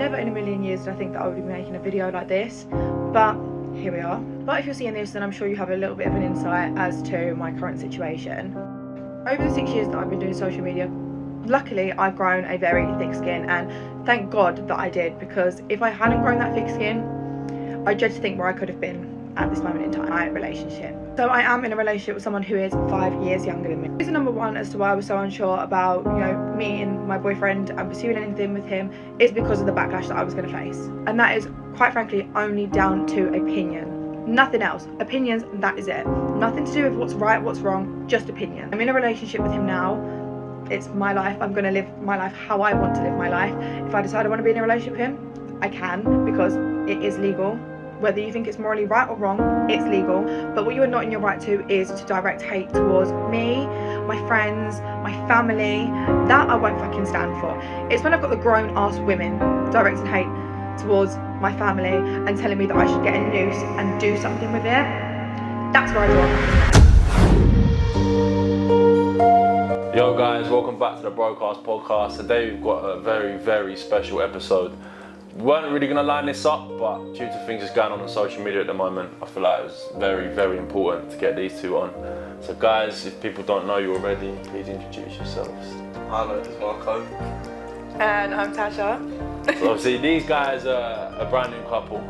never in a million years did I think that I would be making a video like this, but here we are. But if you're seeing this, then I'm sure you have a little bit of an insight as to my current situation. Over the 6 years that I've been doing social media, luckily I've grown a very thick skin, and thank God that I did, because if I hadn't grown that thick skin, I dread to think where I could have been at this moment in time in my relationship. So I am in a relationship with someone who is 5 years younger than me. Reason number one as to why I was so unsure about, me and my boyfriend and pursuing anything with him is because of the backlash that I was going to face. And that is, quite frankly, only down to opinion. Nothing else. Opinions, that is it. Nothing to do with what's right, what's wrong, just opinion. I'm in a relationship with him now. It's my life. I'm going to live my life how I want to live my life. If I decide I want to be in a relationship with him, I can, because it is legal. Whether you think it's morally right or wrong, it's legal. But what you are not in your right to is to direct hate towards me, my friends, my family. That I won't fucking stand for. It's when I've got the grown ass women directing hate towards my family and telling me that I should get a noose and do something with it. That's where I draw. Yo guys, welcome back to the Broadcast Podcast. Today we've got a very, very special episode. We weren't really going to line this up, but due to things that's going on social media at the moment, I feel like it was very, very important to get these two on. So guys, if people don't know you already, please introduce yourselves. Hello, this is Marco. And I'm Tasha. So obviously these guys are a brand new couple,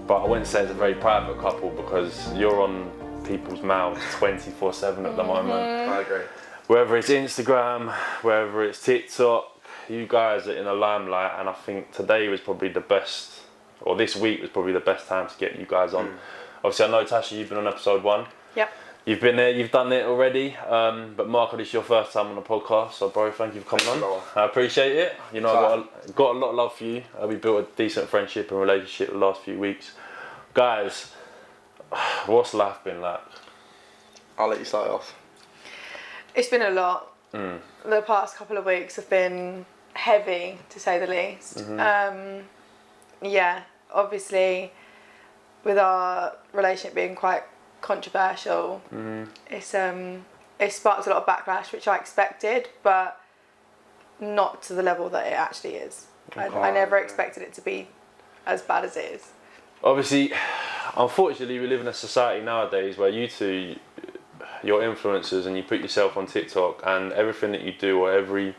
but I wouldn't say it's a very private couple because you're on people's mouths 24/7 at the moment. I agree. Whether it's Instagram, whether it's TikTok, you guys are in the limelight, and I think today was probably the best, or this week was probably the best time to get you guys on. Obviously I know, Tasha, you've been on episode 1. Yep. You've been there, you've done it already, but Marco, this is your first time on the podcast, so bro, thank you for coming on. I appreciate it. You know, I've got a lot of love for you. We built a decent friendship and relationship the last few weeks. Guys, what's life been like? I'll let you start off. It's been a lot. The past couple of weeks have been heavy, to say the least. Obviously, with our relationship being quite controversial, it's sparked a lot of backlash, which I expected, but not to the level that it actually is. I never expected it to be as bad as it is. Obviously, unfortunately, we live in a society nowadays where you two, you're influencers, and you put yourself on TikTok, and everything that you do or every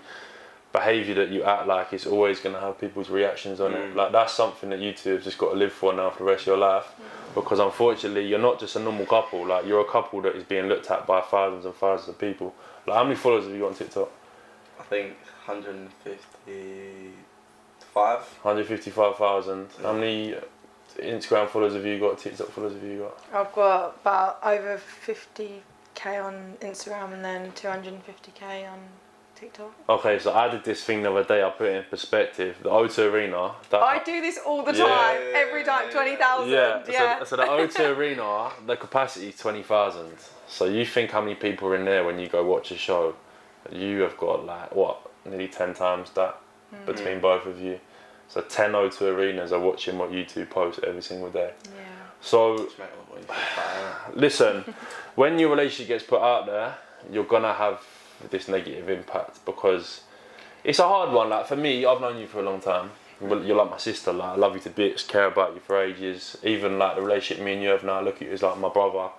behaviour that you act like is always going to have people's reactions on it. Like, that's something that you two have just got to live for now for the rest of your life, because unfortunately you're not just a normal couple. Like, you're a couple that is being looked at by thousands and thousands of people. Like, how many followers have you got on TikTok? I think 155. 155,000. How many Instagram followers have you got? TikTok followers have you got? I've got about over 50k on Instagram and then 250k on TikTok. Okay, so I did this thing the other day, I put it in perspective. The O2 Arena. I do this all the time, every time, 20,000. So the O2 Arena, the capacity is 20,000. So you think how many people are in there when you go watch a show? You have got nearly 10 times that between both of you. So 10 O2 Arenas are watching what you two post every single day. Yeah. So, listen, when your relationship gets put out there, you're gonna have this negative impact, because it's a hard one. Like, for me, I've known you for a long time. You're like my sister. Like, I love you to bits, care about you for ages. Even like the relationship me and you have now, I look at you as like my brother.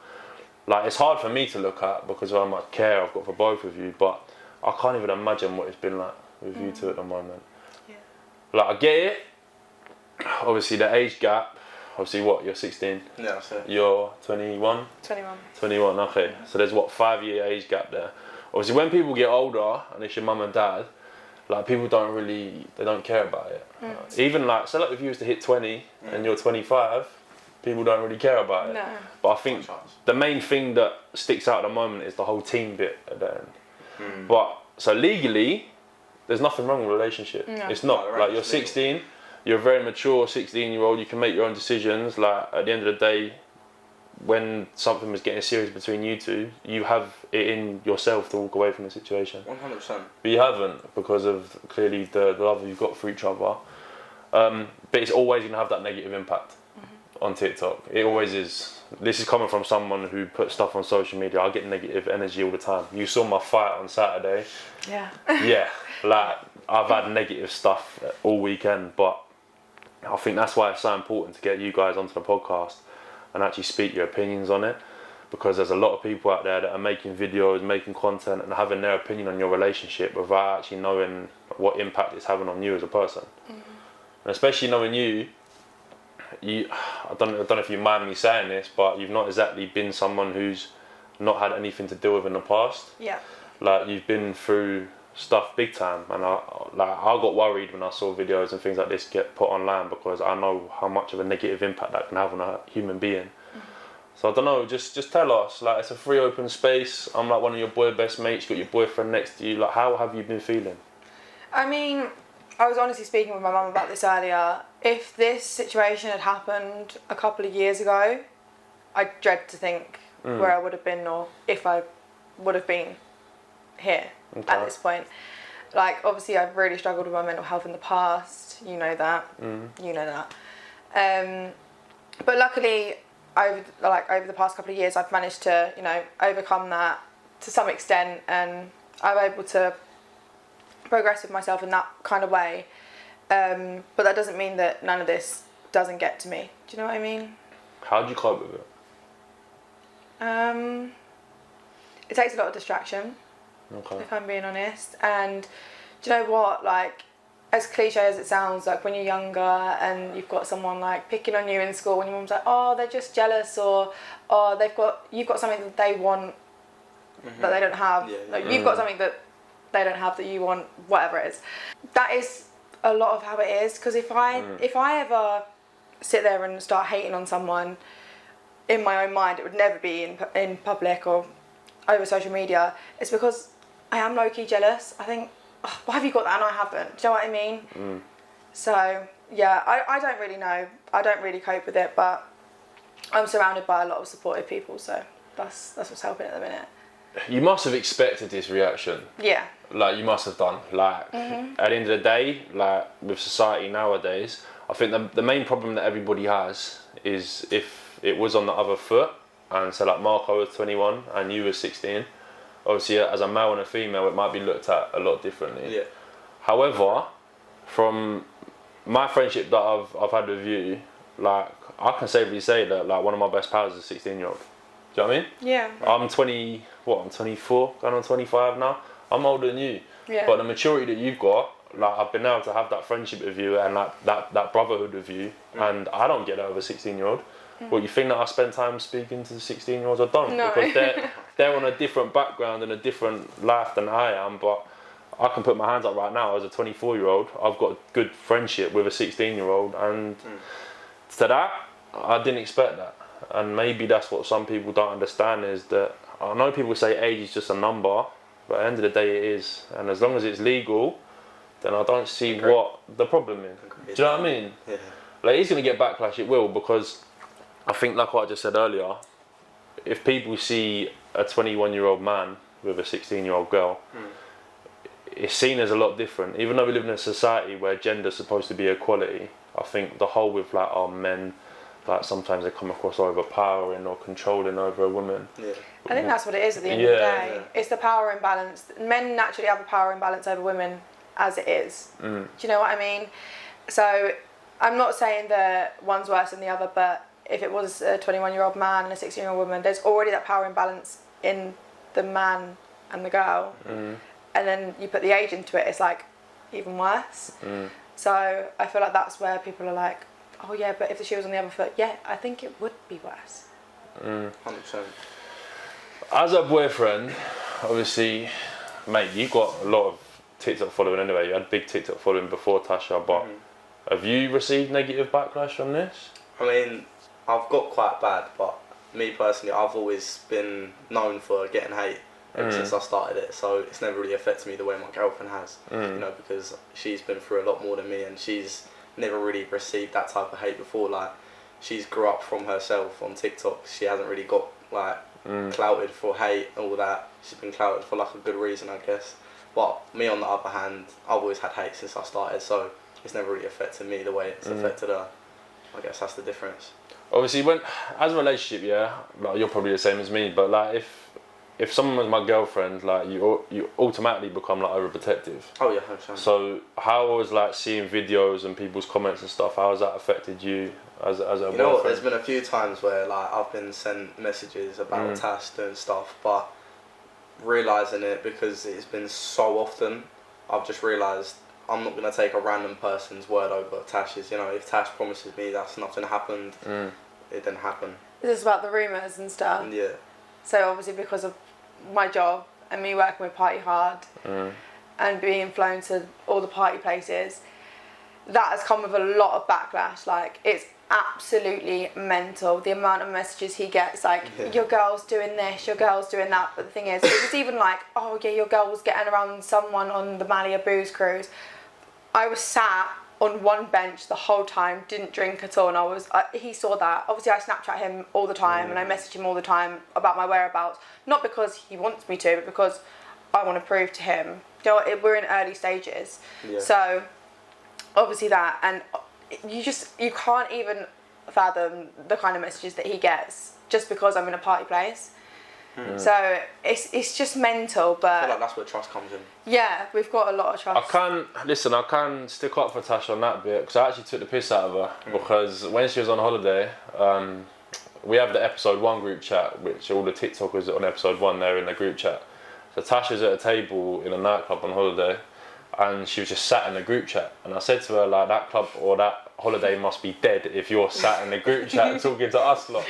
Like, it's hard for me to look at because of how much care I've got for both of you, but I can't even imagine what it's been like with you two at the moment. Yeah. Like, I get it. Obviously, the age gap. Obviously, you're 16? Yeah, that's it. You're 21? 21, okay. So there's 5-year age gap there. Obviously, when people get older and it's your mum and dad, like, people they don't care about it. Even like, so like if you was to hit 20 and you're 25, people don't really care about it. No. But I think the main thing that sticks out at the moment is the whole teen bit at the end. But, so legally, there's nothing wrong with a relationship. No. It's not. Like, you're 16, you're a very mature 16-year-old, you can make your own decisions. Like, at the end of the day, when something was getting serious between you two, you have it in yourself to walk away from the situation. 100%. But you haven't, because of clearly the love you've got for each other. But it's always going to have that negative impact on TikTok. It always is. This is coming from someone who puts stuff on social media. I get negative energy all the time. You saw my fight on Saturday. Yeah. Yeah. Like, I've had negative stuff all weekend, but I think that's why it's so important to get you guys onto the podcast and actually speak your opinions on it, because there's a lot of people out there that are making videos, making content and having their opinion on your relationship without actually knowing what impact it's having on you as a person. And especially knowing you, I don't know if you mind me saying this, but you've not exactly been someone who's not had anything to deal with in the past. Yeah. Like, you've been through stuff big time, and I got worried when I saw videos and things like this get put online, because I know how much of a negative impact that can have on a human being. So I don't know, just tell us, like, it's a free open space. I'm like one of your boy best mates, you got your boyfriend next to you, like, how have you been feeling? I mean, I was honestly speaking with my mum about this earlier. If this situation had happened a couple of years ago, I dread to think where I would have been, or if I would have been here at this point. Like, obviously I've really struggled with my mental health in the past, you know that, but luckily over the past couple of years I've managed to, you know, overcome that to some extent, and I'm able to progress with myself in that kind of way, but that doesn't mean that none of this doesn't get to me. Do you know what I mean? How do you cope with it? It takes a lot of distraction, Okay. if I'm being honest. And do you know what, like, as cliche as it sounds, like when you're younger and you've got someone like picking on you in school, when your mum's like, oh, they're just jealous, or oh, you've got something that they want that they don't have, like, you've got something that they don't have that you want, whatever it is. That is a lot of how it is, because if I ever sit there and start hating on someone in my own mind, it would never be in public or over social media. It's because I am low-key jealous. I think, oh, why have you got that and I haven't? Do you know what I mean? So yeah, I don't really know. I don't really cope with it, but I'm surrounded by a lot of supportive people, so that's what's helping at the minute. You must have expected this reaction. Yeah. Like, you must have done. Like, at the end of the day, like, with society nowadays, I think the main problem that everybody has is if it was on the other foot, and so like Marco was 21 and you were 16, obviously as a male and a female it might be looked at a lot differently. Yeah. However, from my friendship that I've had with you, like, I can safely say that, like, one of my best pals is a 16-year-old. Do you know what I mean? Yeah. I'm 24, going on 25 now. I'm older than you. Yeah. But the maturity that you've got, like, I've been able to have that friendship with you and like that brotherhood with you, and I don't get that with a 16-year-old. Well, you think that I spend time speaking to the 16-year-olds? I don't, No. because they're on a different background and a different life than I am. But I can put my hands up right now as a 24-year-old. I've got a good friendship with a 16-year-old, and to that, I didn't expect that. And maybe that's what some people don't understand, is that I know people say age is just a number, but at the end of the day it is. And as long as it's legal, then I don't see what the problem is. Do you know what I mean? Yeah. Like, it's going to get backlash, it will, because I think, like what I just said earlier, if people see a 21-year-old man with a 16-year-old girl, it's seen as a lot different. Even though we live in a society where gender's supposed to be equality, I think the whole with, like, our men, like, sometimes they come across overpowering or controlling over a woman. Yeah. I think that's what it is at the end of the day. Yeah. It's the power imbalance. Men naturally have a power imbalance over women as it is. Do you know what I mean? So I'm not saying that one's worse than the other, but if it was a 21-year-old man and a 16-year-old woman, there's already that power imbalance in the man and the girl. And then you put the age into it, it's like even worse. So I feel like that's where people are like, oh yeah, but if the shoe was on the other foot, yeah, I think it would be worse. 100%. As a boyfriend, obviously, mate, you got a lot of TikTok following anyway. You had big TikTok following before Tasha, but have you received negative backlash from this? I mean, I've got quite bad, but me personally, I've always been known for getting hate ever since I started it, so it's never really affected me the way my girlfriend has, you know, because she's been through a lot more than me, and she's never really received that type of hate before. Like, she's grew up from herself on TikTok. She hasn't really got, like, clouted for hate and all that. She's been clouted for, like, a good reason, I guess. But me, on the other hand, I've always had hate since I started, so it's never really affected me the way it's affected her. I guess that's the difference. Obviously, when, as a relationship, yeah, like, you're probably the same as me, but, like, if someone was my girlfriend, like you automatically become like overprotective. Oh yeah, 100%. So how was like seeing videos and people's comments and stuff? How has that affected you as a boyfriend? You know what? There's been a few times where like I've been sent messages about Tash doing stuff, but realising it because it's been so often, I've just realised I'm not gonna take a random person's word over Tash's. You know, if Tash promises me that's nothing happened, it didn't happen. This is about the rumours and stuff. Yeah. So obviously because of my job and me working with Party Hard and being flown to all the party places, that has come with a lot of backlash. Like, it's absolutely mental, the amount of messages he gets, like, your girl's doing this, your girl's doing that. But the thing is, it was even like, oh yeah, your girl was getting around someone on the Malia booze cruise. I was sat on one bench the whole time, didn't drink at all, and he saw that. Obviously I Snapchat him all the time and I message him all the time about my whereabouts, not because he wants me to, but because I want to prove to him, you know, we're in early stages. So obviously that, and you can't even fathom the kind of messages that he gets just because I'm in a party place. So it's just mental, but I feel like that's where trust comes in. Yeah, we've got a lot of trust. I can stick up for Tasha on that bit, because I actually took the piss out of her, because when she was on holiday, we have the episode 1 group chat, which all the TikTokers on episode 1, they're in the group chat. So Tasha's at a table in a nightclub on holiday, and she was just sat in the group chat, and I said to her, like, that club or that holiday must be dead if you're sat in the group chat talking to us lot.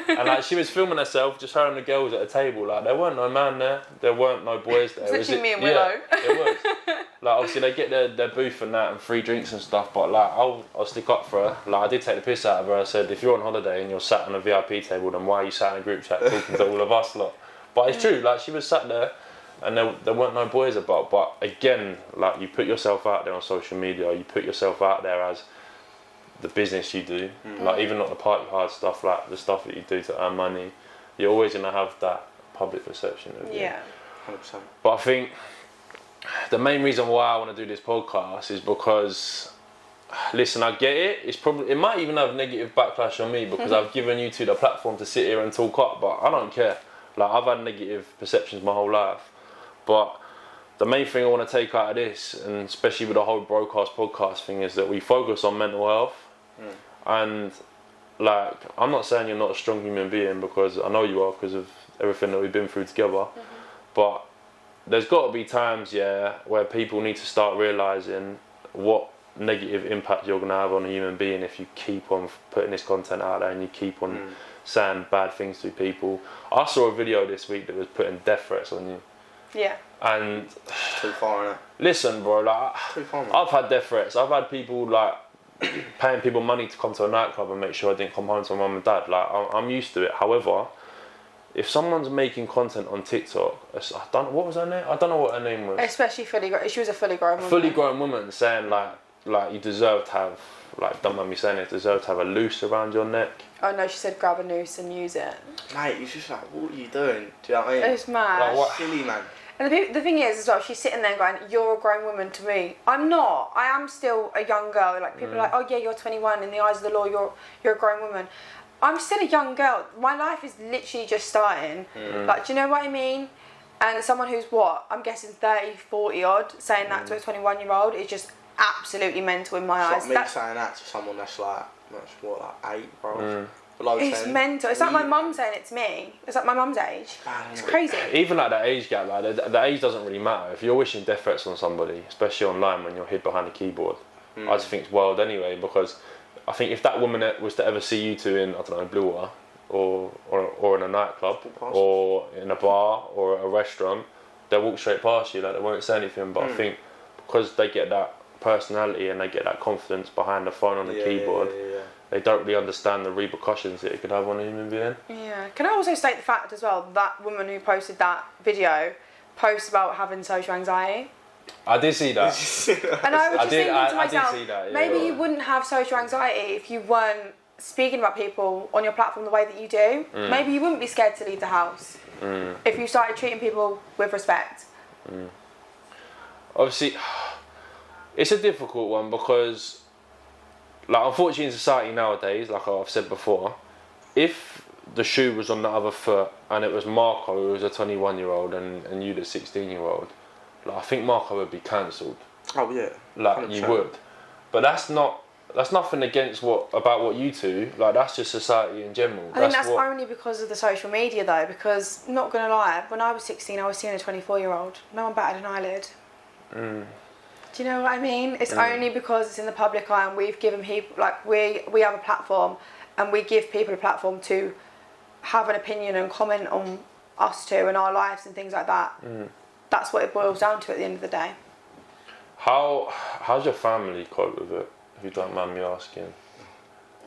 And like, she was filming herself, just her and the girls at a table, like, there weren't no man there weren't no boys there. It was literally me and Willow. Yeah, it was. Like, obviously they get their booth and that and free drinks and stuff, but like, I'll stick up for her. Like, I did take the piss out of her. I said, if you're on holiday and you're sat on a VIP table, then why are you sat in a group chat talking to all of us lot? But it's true, like, she was sat there and there weren't no boys about. But again, like, you put yourself out there on social media, you put yourself out there as the business you do, like, even not the party hard stuff, like the stuff that you do to earn money, you're always going to have that public perception of you. 100%. But I think the main reason why I want to do this podcast is because, listen, I get it, it might even have negative backlash on me, because I've given you two the platform to sit here and talk up, but I don't care. Like, I've had negative perceptions my whole life, but the main thing I want to take out of this, and especially with the whole broadcast podcast thing, is that we focus on mental health. And like, I'm not saying you're not a strong human being, because I know you are, because of everything that we've been through together. But there's got to be times, where people need to start realising what negative impact you're going to have on a human being if you keep on putting this content out there and you keep on saying bad things to people. I saw a video this week that was putting death threats on you. Yeah. And too far, innit? Listen, bro, like, too far, man. I've had death threats. I've had people like paying people money to come to a nightclub and make sure I didn't come home to my mum and dad. Like, I'm used to it. However, if someone's making content on TikTok, what was her name? I don't know what her name was. Especially she was a fully grown woman. Fully grown woman saying like you deserve to have, like, don't mind me saying it, deserve to have a noose around your neck. Oh no, she said grab a noose and use it. Mate, you're just like, what are you doing? Do you know what I mean? It's mad. Like, what? Silly, man. And the thing is as well, she's sitting there going, you're a grown woman to me. I'm not. I am still a young girl. Like, people are like, oh yeah, you're 21. In the eyes of the law, you're a grown woman. I'm still a young girl. My life is literally just starting. Like, do you know what I mean? And someone who's I'm guessing 30, 40 odd, saying that to a 21-year-old is just absolutely mental in my eyes. Like me saying that to someone that's like 8, bro. It's mental. It's like my mum saying it to me. It's like my mum's age. It's crazy. Even like that age gap, like the age doesn't really matter. If you're wishing death threats on somebody, especially online when you're hid behind a keyboard, I just think it's wild anyway, because I think if that woman was to ever see you two in, I don't know, Bluewater, or in a nightclub, or in a bar, or a restaurant, they'll walk straight past you, like, they won't say anything. But I think because they get that personality and they get that confidence behind the phone on the keyboard, they don't really understand the repercussions that it could have on a human being. Yeah. Can I also state the fact as well, that woman who posted that video posts about having social anxiety? I did see that. And I was just thinking to myself, I did see that, yeah. Maybe you wouldn't have social anxiety if you weren't speaking about people on your platform the way that you do. Maybe you wouldn't be scared to leave the house if you started treating people with respect. Obviously, it's a difficult one, because, like, unfortunately in society nowadays, like I've said before, if the shoe was on the other foot and it was Marco who was a 21-year-old and you the 16-year-old, like, I think Marco would be cancelled. Oh yeah. Like 100%. you would, but that's nothing against what you two, like, that's just society in general. I think that's only because of the social media though, because not gonna lie, when I was 16 I was seeing a 24-year-old. No one batted an eyelid. Do you know what I mean? It's only because it's in the public eye and we've given people, like, we have a platform and we give people a platform to have an opinion and comment on us two and our lives and things like that. That's what it boils down to at the end of the day. How's your family cope with it, if you don't mind me asking?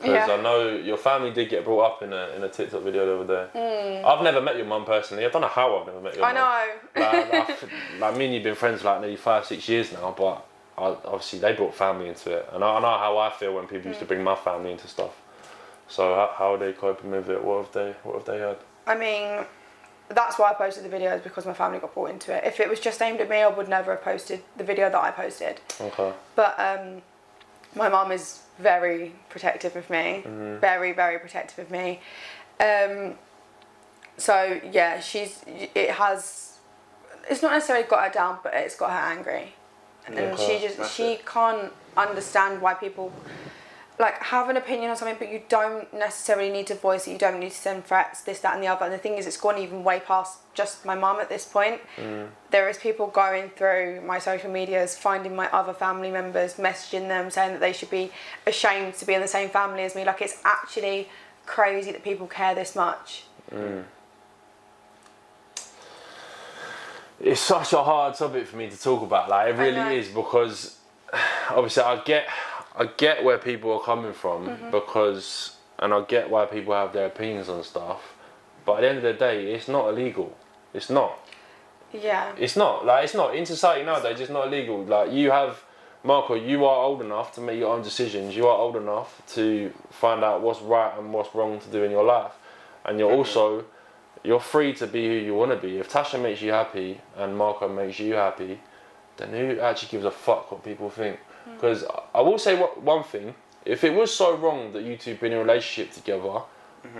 Because I know your family did get brought up in a TikTok video the other day. I've never met your mum personally. I don't know how I've never met your mum. I know. Like me and you've been friends for like nearly 5-6 years now, but obviously they brought family into it. And I know how I feel when people used to bring my family into stuff. So how are they coping with it? What have they had? I mean, that's why I posted the videos, because my family got brought into it. If it was just aimed at me, I would never have posted the video that I posted. Okay. But my mum is very protective of me, very, very protective of me. So yeah, it's not necessarily got her down, but it's got her angry. And she can't understand why people like have an opinion on something, but you don't necessarily need to voice it. You don't need to send threats, this, that and the other. And the thing is, it's gone even way past just my mum at this point. There is people going through my social medias, finding my other family members, messaging them, saying that they should be ashamed to be in the same family as me. Like, it's actually crazy that people care this much. It's such a hard topic for me to talk about. Like, it really is, because obviously I get where people are coming from, and I get why people have their opinions on stuff, but at the end of the day, it's not illegal. It's not. Yeah. It's not. Like, it's not. In society nowadays, it's not illegal. Like, Marco, you are old enough to make your own decisions. You are old enough to find out what's right and what's wrong to do in your life. And you're free to be who you want to be. If Tasha makes you happy and Marco makes you happy, then who actually gives a fuck what people think? Because I will say one thing: if it was so wrong that you two been in a relationship together,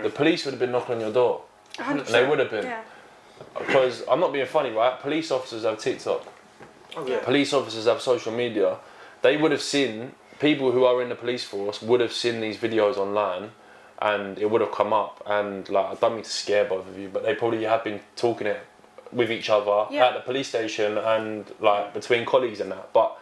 the police would have been knocking on your door. 100%. And they would have been. Yeah. Because I'm not being funny, right? Police officers have TikTok. Police officers have social media. They would have seen, people who are in the police force would have seen these videos online, and it would have come up. And like, I don't mean to scare both of you, but they probably have been talking it with each other at the police station and like between colleagues and that. But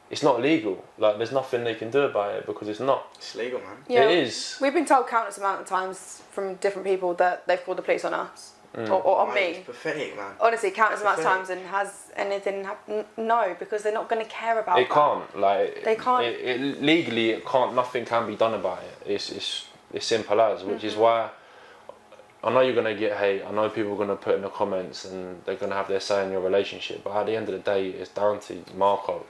it's not legal. Like, there's nothing they can do about it because it's not. It's legal, man. Yeah. It is. We've been told countless amount of times from different people that they've called the police on us. Or on me. It's pathetic, man. Honestly, countless amount of times, and has anything happened? No, because they're not going to care about it. Can't. Like, they can't. Legally, it can't. Nothing can be done about it. It's simple as, which is why I know you're going to get hate. I know people are going to put in the comments and they're going to have their say in your relationship. But at the end of the day, it's down to Marco.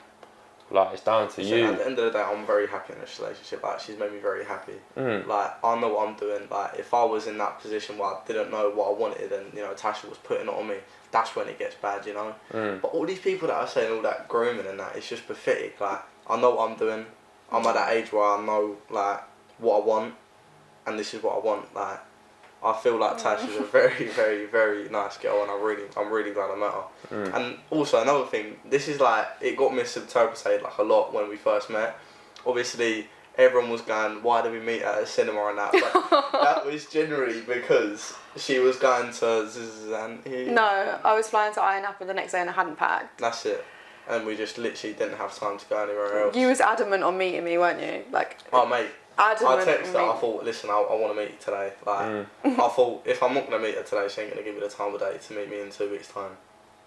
Like, it's down to you. At the end of the day, I'm very happy in this relationship. Like, she's made me very happy. Like, I know what I'm doing. Like, if I was in that position where I didn't know what I wanted and, you know, Tasha was putting it on me, that's when it gets bad, you know? But all these people that are saying all that grooming and that, it's just pathetic. Like, I know what I'm doing. I'm at that age where I know, like, what I want, and this is what I want. Like, I feel like Tasha's a very, very, very nice girl, and I'm really glad I met her. And also another thing, this is like, it got misinterpreted like a lot when we first met. Obviously, everyone was going, why did we meet at a cinema and that? But that was generally because she was going to Zizan. No, I was flying to Iron Apple the next day and I hadn't packed. That's it. And we just literally didn't have time to go anywhere else. You was adamant on meeting me, weren't you? Like, oh, mate. I texted her, me. I thought, listen, I want to meet you today. Like, I thought, if I'm not going to meet her today, she ain't going to give me the time of day to meet me in 2 weeks' time.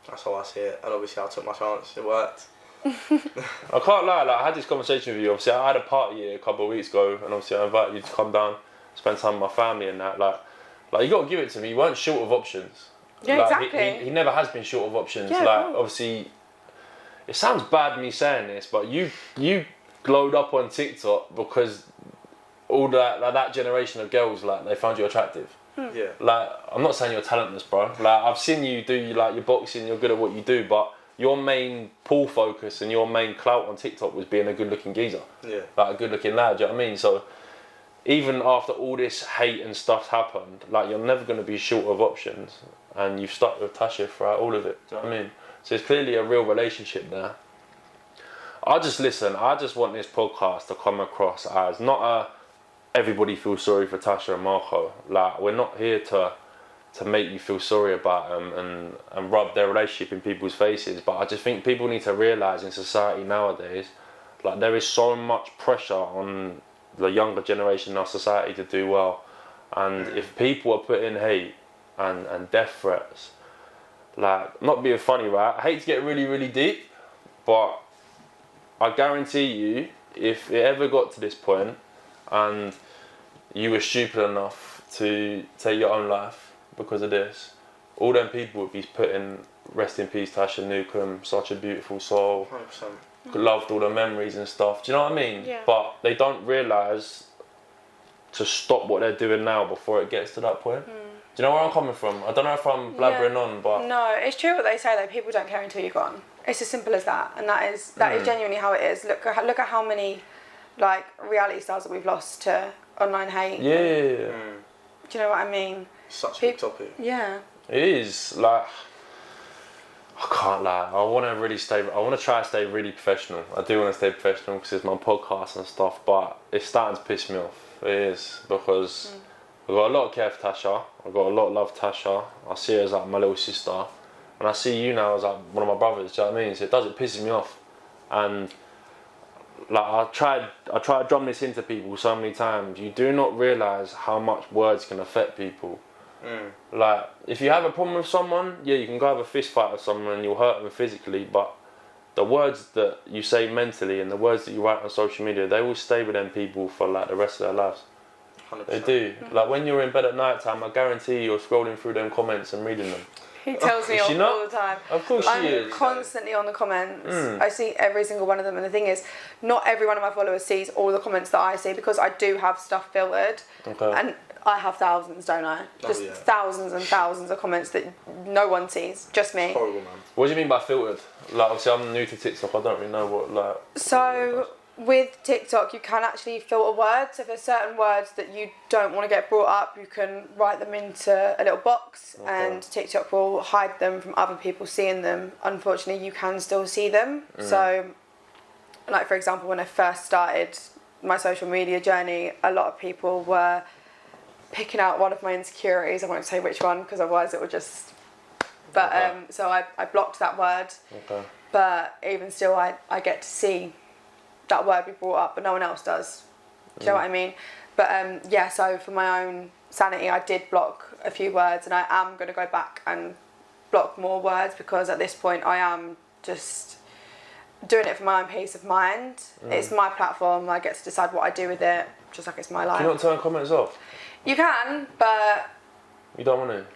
That's how I see it. And obviously I took my chance, it worked. I can't lie, like, I had this conversation with you. Obviously, I had a party here a couple of weeks ago, and obviously I invited you to come down, spend time with my family and that. Like you got to give it to me. You weren't short of options. Yeah, like, exactly. He never has been short of options. Yeah, like, cool. Obviously, it sounds bad me saying this, but you glowed up on TikTok because all that generation of girls, like, they found you attractive. Yeah. Like, I'm not saying you're talentless, bro. Like, I've seen you do like your boxing, you're good at what you do, but your main pull focus and your main clout on TikTok was being a good-looking geezer. Yeah. Like, a good-looking lad, do you know what I mean? So even after all this hate and stuff's happened, like, you're never going to be short of options, and you've stuck with Tasha throughout all of it. Do you know what I mean? So it's clearly a real relationship there. I just want this podcast to come across as not a everybody feels sorry for Tasha and Marco. Like, we're not here to make you feel sorry about them and rub their relationship in people's faces, but I just think people need to realise in society nowadays, like, there is so much pressure on the younger generation in our society to do well, and if people are putting hate and death threats, like, not being funny, right? I hate to get really, really deep, but I guarantee you, if it ever got to this point and you were stupid enough to take your own life because of this, all them people would be putting rest in peace Tasha Newcombe, such a beautiful soul, 100%. loved all the memories and stuff. Do you know what I mean? Yeah. But they don't realise to stop what they're doing now before it gets to that point. Do you know where I'm coming from? I don't know if I'm blabbering on, but... No, it's true what they say though, people don't care until you're gone. It's as simple as that, and that is genuinely how it is. Look at how many, like, reality stars that we've lost to online hate. Yeah. Do you know what I mean? Such a big topic. Yeah. It is, like... I can't lie. I want to try to stay really professional. I do want to stay professional because it's my podcast and stuff, but it's starting to piss me off. It is, because I've got a lot of care for Tasha. I've got a lot of love for Tasha. I see her as like my little sister. And I see you now as like one of my brothers, do you know what I mean? So it pisses me off. And like, I tried to drum this into people so many times. You do not realise how much words can affect people. Like, if you have a problem with someone, yeah, you can go have a fist fight with someone and you'll hurt them physically, but the words that you say mentally and the words that you write on social media, they will stay with them people for like the rest of their lives. 100%. They do. Like, when you're in bed at night time, I guarantee you're scrolling through them comments and reading them. He tells me all the time. Of course she is. I'm constantly on the comments. I see every single one of them, and the thing is, not every one of my followers sees all the comments that I see, because I do have stuff filtered. Okay. And I have thousands, don't I? Just thousands and thousands of comments that no one sees, just me. It's horrible, man. What do you mean by filtered? Like, obviously I'm new to TikTok, I don't really know what, like... So, with TikTok, you can actually filter words. If there's certain words that you don't want to get brought up, you can write them into a little box, and TikTok will hide them from other people seeing them. Unfortunately, you can still see them. So, like, for example, when I first started my social media journey, a lot of people were picking out one of my insecurities. I won't say which one, because otherwise it would just... But, so I blocked that word. Okay. But even still, I get to see that word be brought up, but no one else does. Do you know what I mean? But yeah, so for my own sanity, I did block a few words, and I am going to go back and block more words, because at this point I am just doing it for my own peace of mind. It's my platform, I get to decide what I do with it, just like it's my life. Can you not turn comments off? You can, but... You don't want to?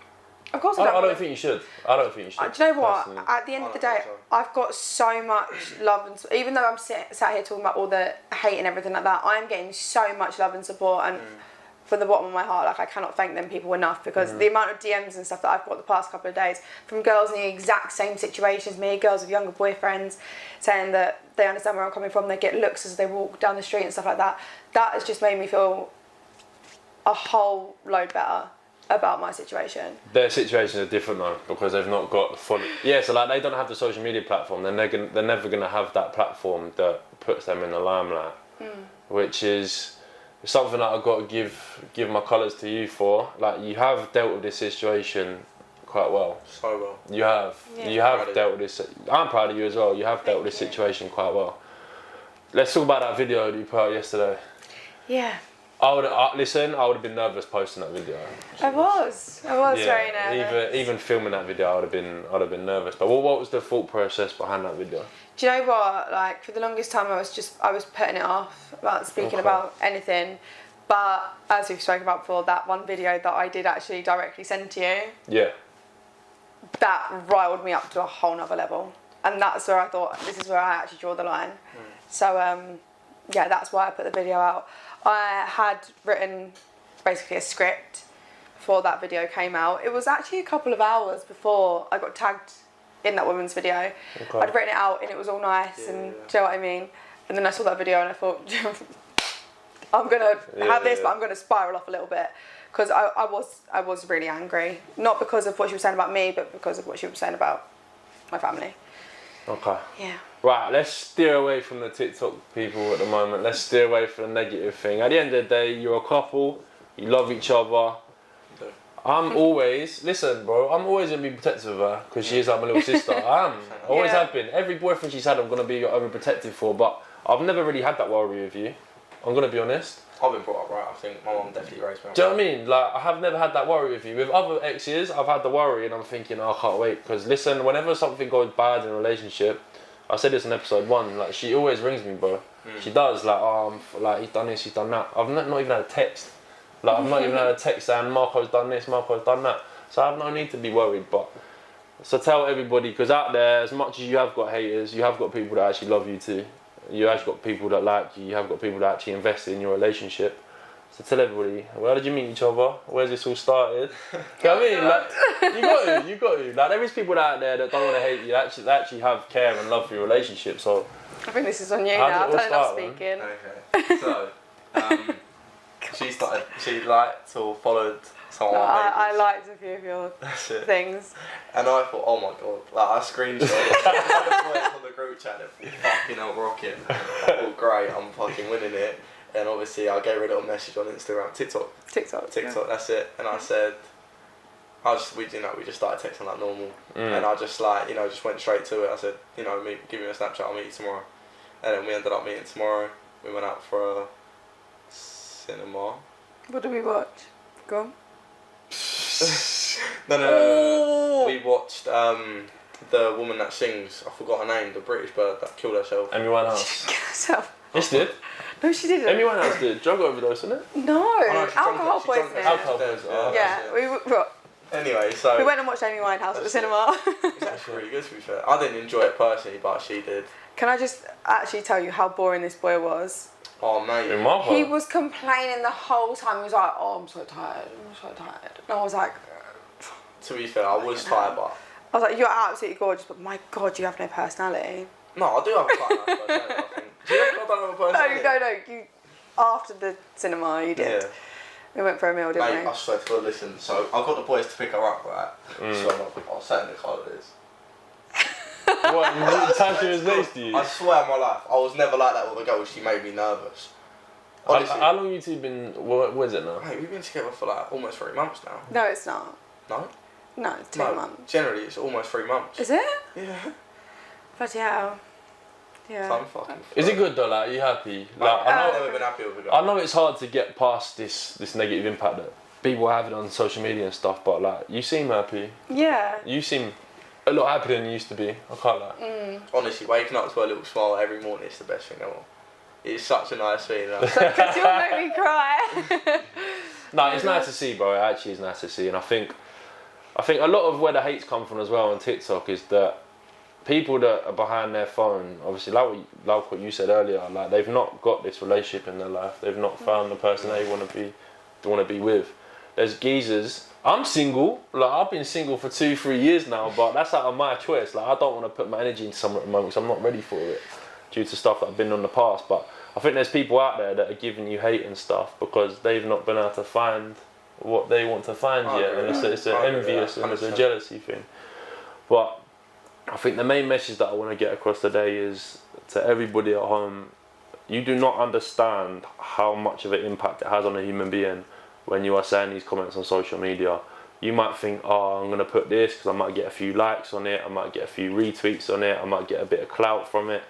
Of course I don't think you should. I don't think you should. Do you know what? Personally. At the end of the day, I've got so much love and even though I'm sat here talking about all the hate and everything like that, I'm getting so much love and support, and from the bottom of my heart, like, I cannot thank them people enough, because the amount of DMs and stuff that I've got the past couple of days from girls in the exact same situation as me, girls with younger boyfriends, saying that they understand where I'm coming from, they get looks as they walk down the street and stuff like that. That has just made me feel a whole load better about my situation. Their situations are different though, because they've not got the full... Yeah, so like, they don't have the social media platform, then they're never going to have that platform that puts them in the limelight, which is something that I've got to give my colours to you for. Like, you have dealt with this situation quite well. So well. You have. Yeah. You have dealt with this... I'm proud of you as well. You have dealt with this situation quite well. Let's talk about that video that you put out yesterday. Yeah. I would have been nervous posting that video. I was very nervous. Even filming that video, I'd have been nervous. But what was the thought process behind that video? Do you know what? Like, for the longest time, I was putting it off about speaking about anything. But as we've spoken about before, that one video that I did actually directly send to you. Yeah. That riled me up to a whole nother level, and that's where I thought, this is where I actually draw the line. So yeah, that's why I put the video out. I had written basically a script before that video came out. It was actually a couple of hours before I got tagged in that woman's video. Okay. I'd written it out and it was all nice, and do you know what I mean? And then I saw that video and I thought, I'm gonna have this, but I'm gonna spiral off a little bit because I was really angry, not because of what she was saying about me, but because of what she was saying about my family. Okay. Yeah. Right, let's steer away from the TikTok people at the moment. Let's steer away from the negative thing. At the end of the day, you're a couple, you love each other. I'm always, listen bro, I'm always going to be protective of her because she is like my little sister. I always have been. Every boyfriend she's had I'm going to be overprotective for, but I've never really had that worry with you. I'm going to be honest. I've been brought up right, I think my mum definitely raised me up. Do you know what I mean? Like, I have never had that worry with you. With other exes, I've had the worry and I'm thinking, oh, I can't wait. Because listen, whenever something goes bad in a relationship, I said this in episode 1, like, she always rings me, bro. She does, like, oh, like, he's done this, he's done that. I've not even had a text. Like, I've not even had a text saying, Marco's done this, Marco's done that. So I have no need to be worried, but... So tell everybody, because out there, as much as you have got haters, you have got people that actually love you too. You actually got people that like you, you have got people that actually invest in your relationship. So tell everybody, where did you meet each other? Where's this all started? You know what I mean? Like, you got to. Like, there is people out there that don't want to hate you, that actually have care and love for your relationship, so... I think this is on you now, I've done enough speaking. Okay, so, she liked or followed someone on pages. I liked a few of your things. And I thought, oh my god, like I screenshot it on the group chat, fucking hell, rocket. I thought, great, I'm fucking winning it. And obviously I gave her a little message on Instagram, TikTok, yeah. that's it. And I said, we just started texting like normal. And I just just went straight to it. I said, give me a Snapchat, I'll meet you tomorrow. And then we ended up meeting tomorrow. We went out for a cinema. What did we watch? Go on. No. We watched the woman that sings, I forgot her name, the British bird that killed herself. Amy Winehouse. Kill herself. Yes, did. No, she didn't. Amy Winehouse did. Drug overdose, isn't it? No, she alcohol drank poisoning. Alcohol poisoning. Oh, Yeah, Anyway, so... we went and watched Amy Winehouse at the cinema. It's actually really good, to be fair. I didn't enjoy it personally, but she did. Can I just actually tell you how boring this boy was? Oh, mate. In my part. He was complaining the whole time. He was like, oh, I'm so tired. And I was like... To be fair, I was tired, but... I was like, you're absolutely gorgeous, but my God, you have no personality. No, I do have a quite nice personality, I think. Do you reckon I don't have a personality? No. You, after the cinema, you did. Yeah. We went for a meal, didn't Mate, we? I swear to God, listen, so I got the boys to pick her up, right? So I was sat in the car with this. What, Tasha was next to you? I swear on my life, I was never like that with a girl. She made me nervous. Honestly. How long you two been, what is it now? Mate, we've been together for like almost 3 months now. No, it's not. No? No, it's 2 months. Generally, it's almost 3 months. Is it? Yeah. Bloody hell. Yeah. So I'm fucking... Is it good though? Like, are you happy? Like, I've never been happy with a girl. I know it's hard to get past this negative impact that people have it on social media and stuff, but like, you seem happy. Yeah. You seem a lot happier than you used to be. I can't lie. Honestly, waking up to a little smile every morning is the best thing ever. It's such a nice feeling. Because you'll make me cry. No, it's nice to see, bro. It actually is nice to see, and I think a lot of where the hate's come from as well on TikTok is that people that are behind their phone, obviously, like what you said earlier, like they've not got this relationship in their life. They've not found the person they want to be with. There's geezers. I'm single. Like, I've been single for 2-3 years now, but that's out of my choice. Like, I don't want to put my energy into something at the moment because I'm not ready for it due to stuff that I've been on in the past. But I think there's people out there that are giving you hate and stuff because they've not been able to find what they want to find yet, and it's an envious and it's a jealousy thing. But I think the main message that I want to get across today is to everybody at home: you do not understand how much of an impact it has on a human being when you are saying these comments on social media. You might think, oh, I'm going to put this because I might get a few likes on it, I might get a few retweets on it, I might get a bit of clout from it,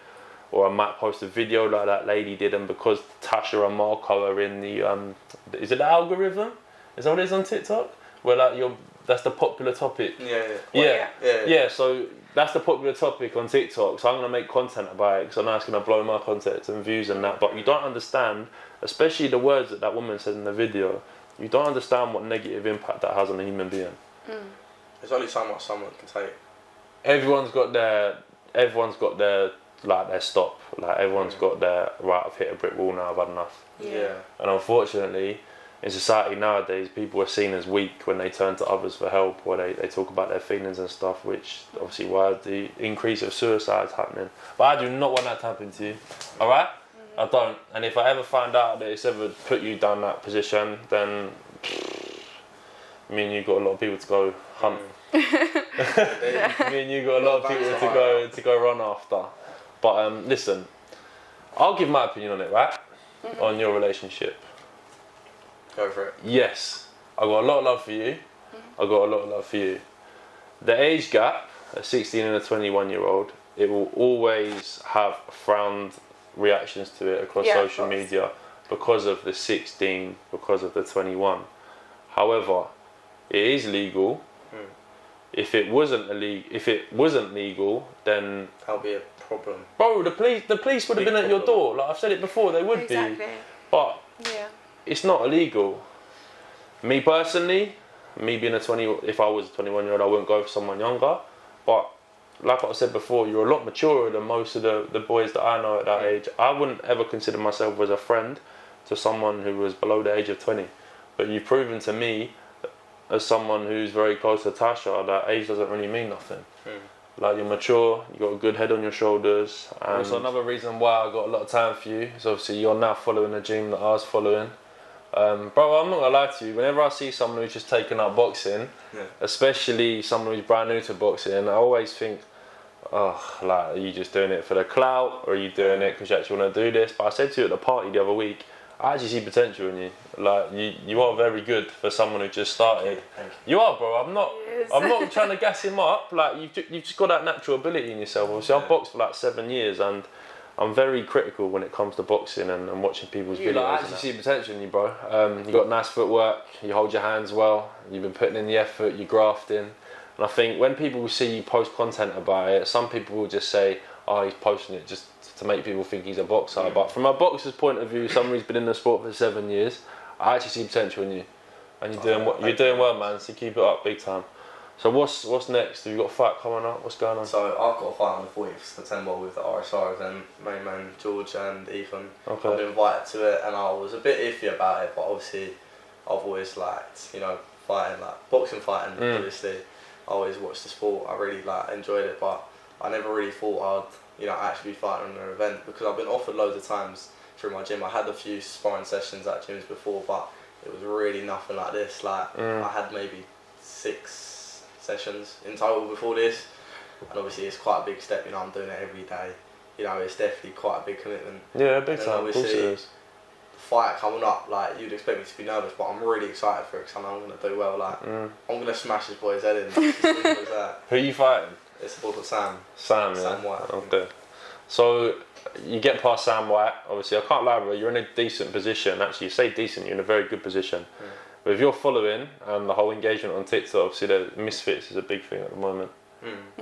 or I might post a video like that lady did, and because Tasha and Marco are in the, is it the algorithm? Is that what it is on TikTok? Where like that's the popular topic. Yeah. So that's the popular topic on TikTok. So I'm gonna make content about it because I know it's gonna blow my content and views and that. But you don't understand, especially the words that woman said in the video. You don't understand what negative impact that has on a human being. There's only so much someone can take. Everyone's got their like their stop. Like everyone's got their right. I've hit a brick wall now. I've had enough. Yeah. And unfortunately, in society nowadays, people are seen as weak when they turn to others for help, or they talk about their feelings and stuff, which obviously why the increase of suicides happening. But I do not want that to happen to you. Alright? I don't. And if I ever find out that it's ever put you down that position, then me and you got a lot of people to go hunt. Me and you got a lot of people to go run after. But listen, I'll give my opinion on it, right? On your relationship. Go for it. Yes, I got a lot of love for you. I got a lot of love for you. The age gap, a 16 and a 21-year-old, it will always have frowned reactions to it across social media because of the 16, because of the 21. However, it is legal. If it wasn't legal, then that'll be a problem. Bro, the police would have been at your door. Like I've said it before, they would be. But it's not illegal. Me personally, me being if I was a 21-year-old, I wouldn't go for someone younger. But like I said before, you're a lot maturer than most of the boys that I know at that age. I wouldn't ever consider myself as a friend to someone who was below the age of 20. But you've proven to me, as someone who's very close to Tasha, that age doesn't really mean nothing. Like, you're mature, you got a good head on your shoulders. And also another reason why I got a lot of time for you is obviously you're now following the dream that I was following. Bro, I'm not gonna lie to you, whenever I see someone who's just taken up boxing, especially someone who's brand new to boxing, I always think, oh, like, are you just doing it for the clout, or are you doing it because you actually want to do this? But I said to you at the party the other week, I actually see potential in you. Like, you are very good for someone who just started. You are, bro. I'm not trying to gas him up. Like, you've just got that natural ability in yourself. Obviously, I've boxed for like 7 years, and I'm very critical when it comes to boxing and watching people's videos. I actually see potential in you, bro. You got nice footwork. You hold your hands well. You've been putting in the effort. You're grafting. And I think when people see you post content about it, some people will just say, oh, he's posting it just to make people think he's a boxer. But from a boxer's point of view, someone who's been in the sport for 7 years, I actually see potential in you. And you're doing well, man, so keep it up big time. So what's next? Have you got a fight coming up? What's going on? So I've got a fight on the 40th of September with the RSRs and main man George and Ethan. Okay. I've been invited to it and I was a bit iffy about it, but obviously I've always liked, fighting, like boxing fighting, obviously. I always watched the sport, I really enjoyed it, but I never really thought I'd actually be fighting on an event, because I've been offered loads of times through my gym. I had a few sparring sessions at gyms before, but it was really nothing like this. I had maybe 6 sessions in total before this, and obviously it's quite a big step. I'm doing it every day. It's definitely quite a big commitment. Yeah, big time. Of course it is. The fight coming up, you'd expect me to be nervous, but I'm really excited for it because I know I'm going to do well. I'm going to smash this boy's head in. As simple as that. Who are you fighting? It's a boy called Sam. Sam, yeah. Sam White. Okay. So you get past Sam White. Obviously, I can't lie, bro. You're in a decent position. Actually, you say decent. You're in a very good position. With your following and the whole engagement on TikTok, obviously, the Misfits is a big thing at the moment.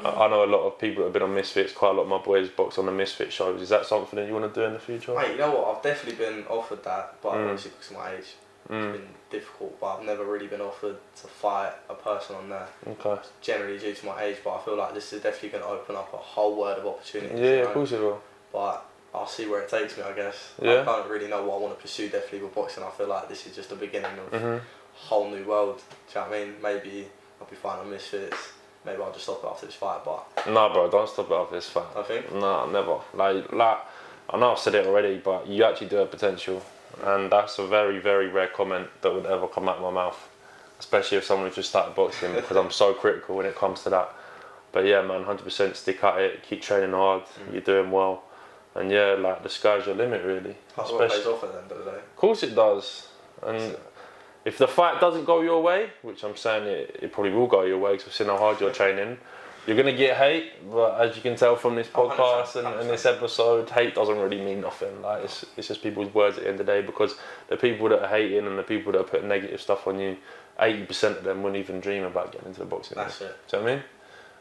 I know a lot of people that have been on Misfits. Quite a lot of my boys box on the Misfit shows. Is that something that you want to do in the future? Mate, you know what? I've definitely been offered that, but obviously because of my age, it's been difficult. But I've never really been offered to fight a person on there. Okay. Generally due to my age, but I feel like this is definitely going to open up a whole world of opportunities. Yeah, of course it will. But I'll see where it takes me, I guess. Yeah. I don't really know what I want to pursue definitely with boxing. I feel like this is just the beginning of a whole new world. Do you know what I mean? Maybe I'll be fighting on Misfits. Maybe I'll just stop it after this fight, but... No, bro, don't stop it after this fight. I think? No, never. Like, I know I've said it already, but you actually do have potential. And that's a very, very rare comment that would ever come out of my mouth. Especially if someone who just started boxing, because I'm so critical when it comes to that. But yeah, man, 100% stick at it, keep training hard, you're doing well. And yeah, the sky's your limit, really. That's what pays off at the end of the day. Of course it does. And if the fight doesn't go your way, which I'm saying it probably will go your way because I've seen how hard you're training, you're going to get hate. But as you can tell from this podcast 100%. And this episode, hate doesn't really mean nothing. It's just people's words at the end of the day, because the people that are hating and the people that are putting negative stuff on you, 80% of them wouldn't even dream about getting into the boxing. That's it. Do you know what I mean?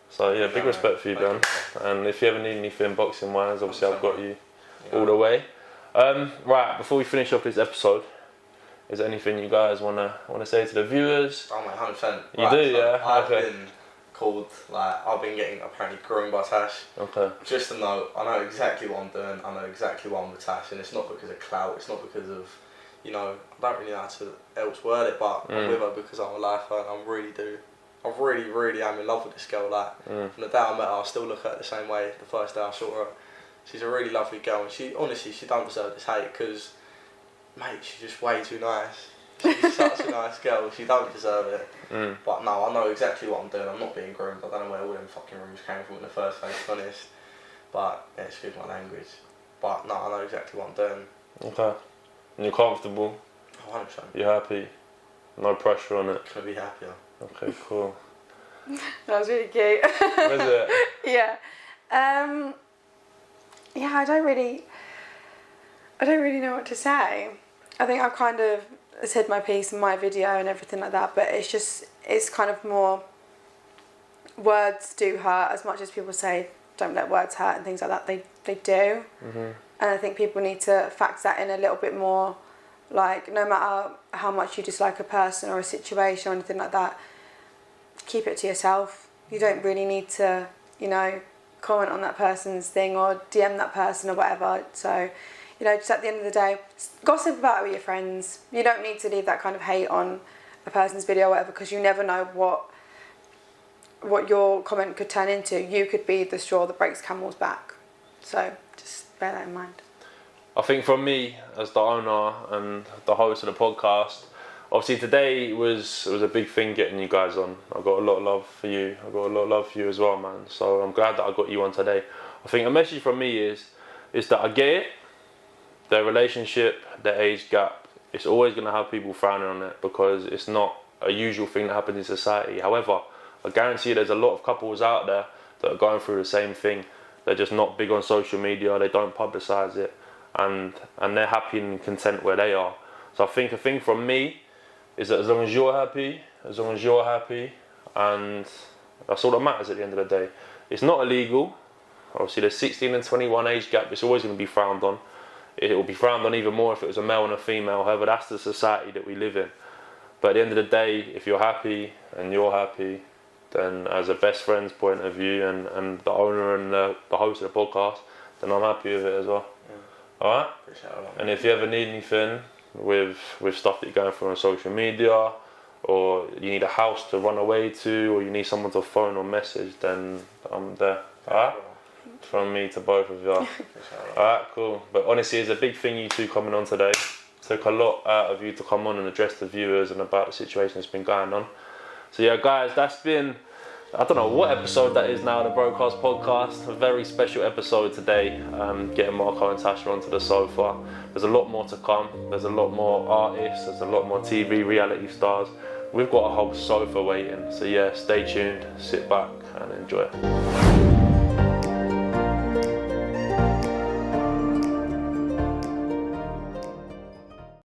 So yeah, big respect for you, Ben. And if you ever need anything boxing wise, obviously I've got you all the way. Right, before we finish off this episode, is there anything you guys wanna say to the viewers? Oh, mate, 100%. You do, yeah? I've been called, I've been getting apparently groomed by Tash. Okay. Just to know, I know exactly what I'm doing, I know exactly what I'm with Tash, and it's not because of clout, it's not because of, I don't really know how to else word it, but I'm with her because I'm a lifer, and I really am in love with this girl. From the day I met her, I still look at her the same way the first day I saw her. She's a really lovely girl, and she don't deserve this hate because, mate, she's just way too nice. She's such a nice girl. She don't deserve it. But no, I know exactly what I'm doing. I'm not being groomed. I don't know where all them fucking rumours came from in the first place, to be honest. But yeah, excuse my language. But no, I know exactly what I'm doing. Okay. And you're comfortable? 100%. You're happy? No pressure on it? Could be happier. Okay, cool. That was really cute. Was it? Yeah. Yeah, I don't really know what to say. I think I've kind of said my piece in my video and everything like that, but it's kind of more, words do hurt as much as people say don't let words hurt and things like that. They do. And I think people need to factor that in a little bit more. Like, no matter how much you dislike a person or a situation or anything like that, keep it to yourself. You don't really need to, you know, comment on that person's thing or DM that person or whatever. So, you know, just at the end of the day, gossip about it with your friends. You don't need to leave that kind of hate on a person's video or whatever, because you never know what your comment could turn into. You could be the straw that breaks camel's back. So just bear that in mind. I think from me, as the owner and the host of the podcast, obviously today was a big thing getting you guys on. I got a lot of love for you. I got a lot of love for you as well, man. So I'm glad that I got you on today. I think a message from me is that I get it. Their relationship, their age gap, it's always going to have people frowning on it because it's not a usual thing that happens in society. However, I guarantee you there's a lot of couples out there that are going through the same thing. They're just not big on social media. They don't publicise it. And they're happy and content where they are. So I think a thing from me is that as long as you're happy, and that's all that matters at the end of the day. It's not illegal. Obviously, there's 16 and 21 age gap. It's always going to be frowned on. It will be frowned on even more if it was a male and a female. However, that's the society that we live in. But at the end of the day, if you're happy and you're happy, then as a best friend's point of view and the owner and the host of the podcast, then I'm happy with it as well. Alright? And if you ever need anything with stuff that you're going through on social media, or you need a house to run away to, or you need someone to phone or message, then I'm there. Alright? From me to both of you. Alright, cool. But honestly, it's a big thing you two coming on today. Took a lot out of you to come on and address the viewers and about the situation that's been going on. So yeah, guys, that's been, I don't know what episode that is now, the Broadcast Podcast. A very special episode today, getting Marco and Tasha onto the sofa. There's a lot more to come. There's a lot more artists. There's a lot more TV reality stars. We've got a whole sofa waiting. So yeah, stay tuned, sit back and enjoy.